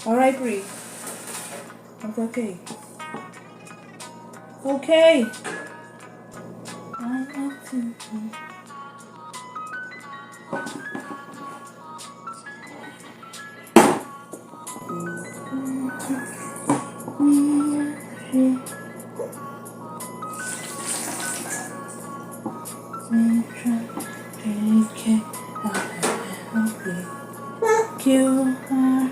Alright, Bree. It's okay. It's okay. I want to. You are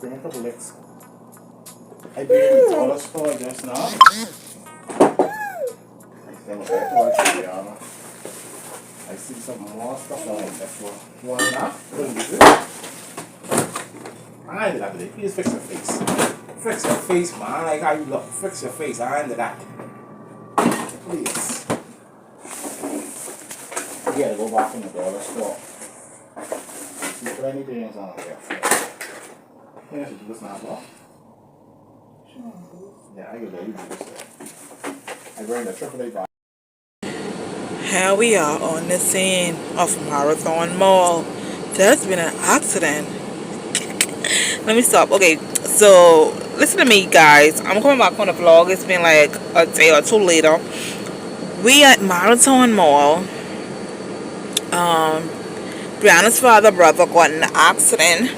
Bring a couple licks. I bring the toddler store just now. I see some more stuff on it. That's one enough. Couldn't be good. I ended up with it. Please fix your face. Fix your face, man. I like how you look. Fix your face. I ended that. Please. You gotta go back in the dollar store. See plenty things on there. Yeah, should you listen out loud? Yeah, I get ready to do this. I bring the AAA box. Here we are on the scene of Marathon Mall. There's been an accident. Let me stop. Okay, so listen to me, guys. I'm coming back on the vlog. It's been like a day or two later. We at Marathon Mall. Brianna's brother got in an accident,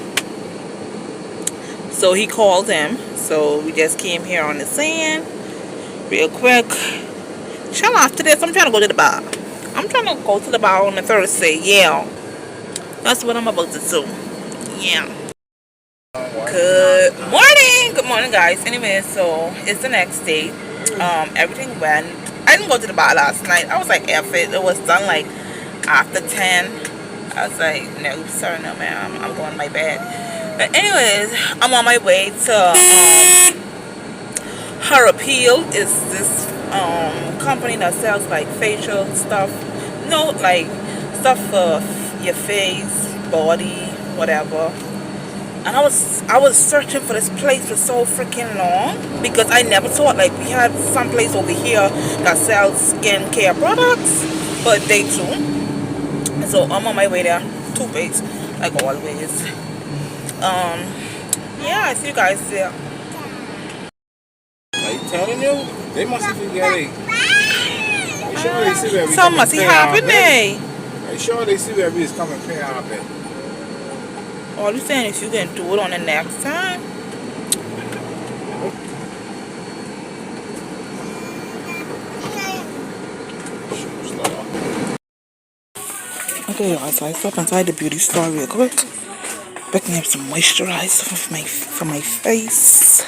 so he called him. So we just came here on the scene real quick. Shall after this, I'm trying to go to the bar. I'm trying to go to the bar on a Thursday. Yeah, that's what I'm about to do. Yeah. Good morning, guys. Anyway, so it's the next day. Everything went. I didn't go to the bar last night. I was like, F it. It was done like after 10. I was like, no, sorry, no, man. I'm going to my bed. But anyways, I'm on my way to her appeal. Is this company that sells like facial stuff, no, like stuff for your face, body, whatever. And I was searching for this place for so freaking long because I never thought like we had some place over here that sells skincare products, but they do. So I'm on my way there, toothpaste, like always. Yeah, I see you guys there. I'm telling you, they must have forget it. Are you sure they see where we Something must be happening. Are you sure they see where we is coming pay our bill? All you saying is you can do it on the next time. Okay, y'all, so I stopped inside the beauty store real quick. Picking up some moisturizer for my face.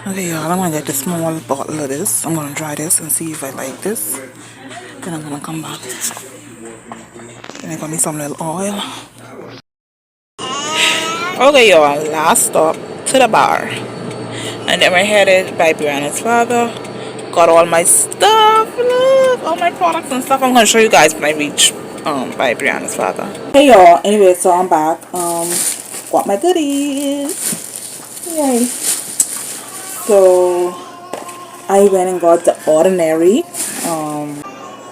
Okay, y'all, I'm gonna get the small bottle of this. I'm gonna try this and see if I like this. Then I'm gonna come back. Then I got me some little oil. Okay, y'all, last stop to the bar. And then we're headed by Brianna's father. Got all my stuff, look, all my products and stuff. I'm gonna show you guys when I reach by Brianna's father. Hey y'all, anyway, so I'm back. Got my goodies. Yay. So I went and got the ordinary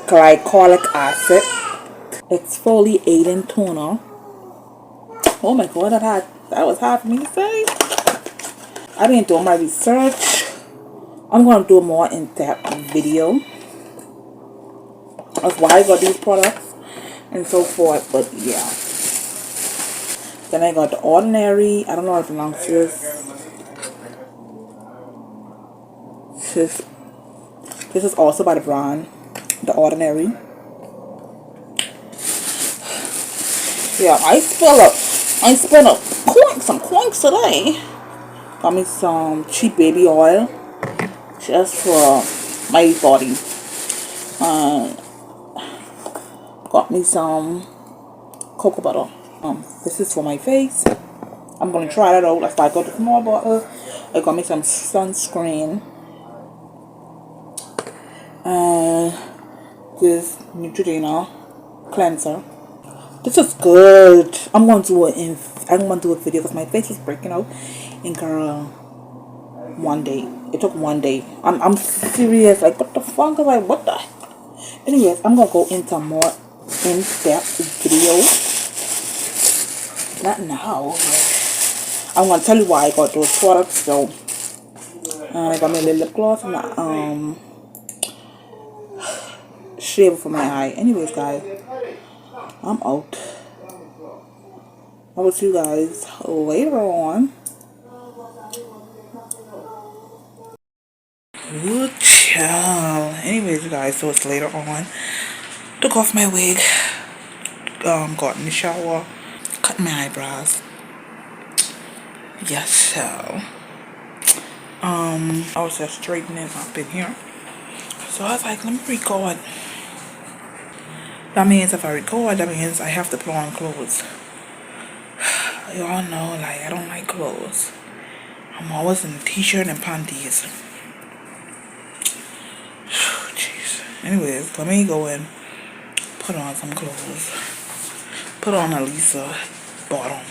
glycolic acid exfoliating toner. Oh my god, that was hard for me to say. I've been doing my research. I'm going to do a more in-depth video of why I got these products and so forth, but yeah. Then I got the ordinary. I don't know how to pronounce this. This is also by the brand the ordinary. Yeah, I spill up some coinks today. Got me some cheap baby oil just for my body. Got me some cocoa butter. This is for my face. I'm gonna try that out. That's why I got the small bottle. I got me some sunscreen and this Neutrogena cleanser. This is good. I'm gonna do a video because my face was breaking out. And girl, one day. It took one day. I'm serious. Like what the fuck? Like what the? Anyways, I'm gonna go into more in-depth video. Not now. I'm gonna tell you why I got those products. So, I got my little lip gloss and that shaver for my eye. Anyways, guys, I'm out. I will see you guys later on. Good child. Anyways, you guys, so it's later on. Took off my wig. Got in the shower. Cut my eyebrows. Yes, so. I was just straightening up in here. So I was like, let me record. That means if I record, that means I have to put on clothes. Y'all know, like, I don't like clothes. I'm always in a t-shirt and panties. Jeez. Anyways, let me go and put on some clothes. Put on at least a bottom.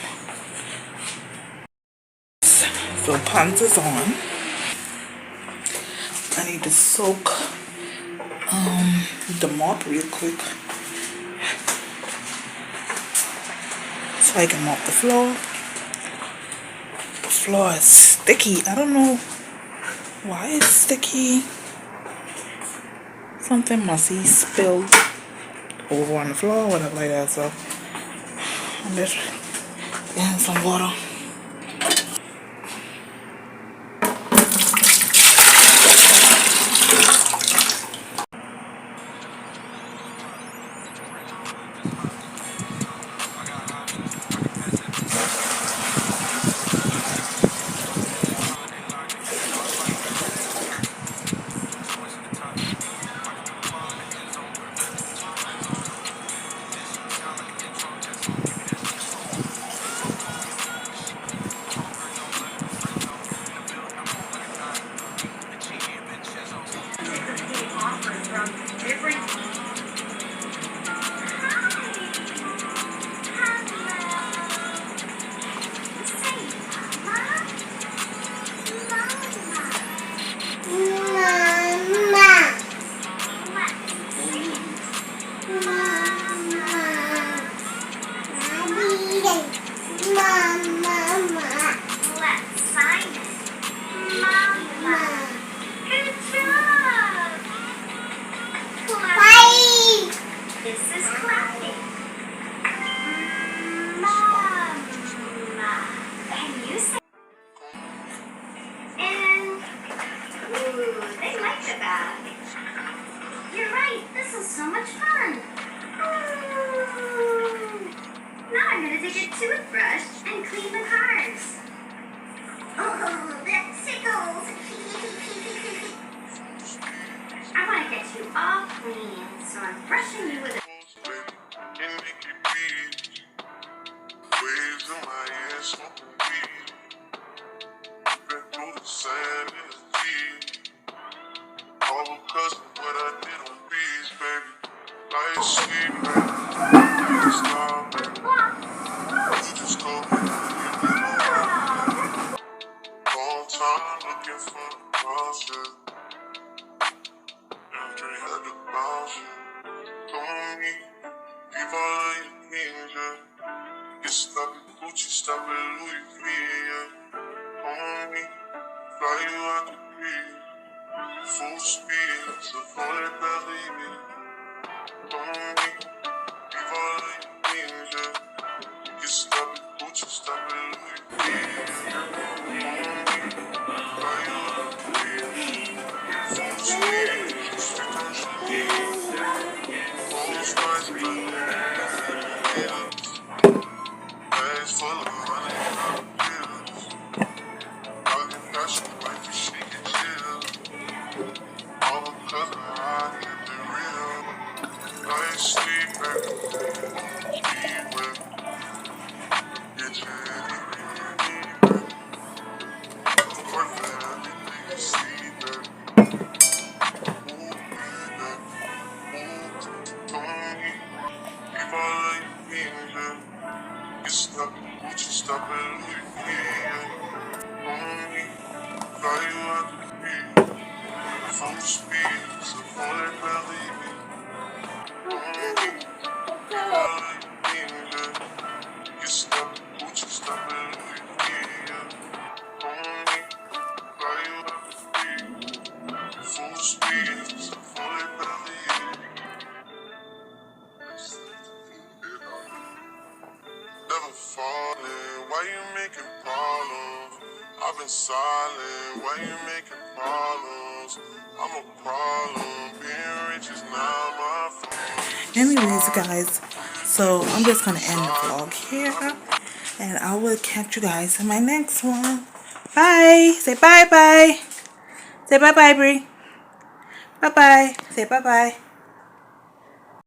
So pants is on. I need to soak the mop real quick so I can mop the floor. The floor is sticky. I don't know why it's sticky. Something messy spilled over on the floor, whatever like that. So I'm just getting some water. You're right, this is so much fun. Now I'm gonna take a toothbrush and clean the cars. Oh, that tickles. I want to get you all clean, so I'm brushing you with a... Waves in my ass, smoking weed. Been through the sand in the deep. All because of what I did on bees, baby. Like sleep, baby. It's not, baby. You just told me you didn't know. Long time looking for the process. After you had to bounce you. Come on me, leave all of your things, yeah. Get stuck at Gucci, stop at Louis V, yeah. Come on me, fly you out the breeze. Full speed, so for that baby. Come on me, leave all of your things, yeah. Get stuck at Gucci, stop at Louis V, yeah. Come on me, fly you out the breeze. Full speed, so stick on your knees. Always nice, but bags full of money and pills. I fly you out the beat. Full speed, so for that belly. You stop, Gucci, stop it, Louis V. Only fly you out the beat. Full speed, so for that belly. Never falling, why you making problems? I've been silent, why you making problems? I'm a problem, being rich is not my fault. Anyways, guys, so I'm just gonna end the vlog here, and I will catch you guys in my next one. Bye. Say bye bye. Say bye bye, Bree. Bye bye. Say bye bye.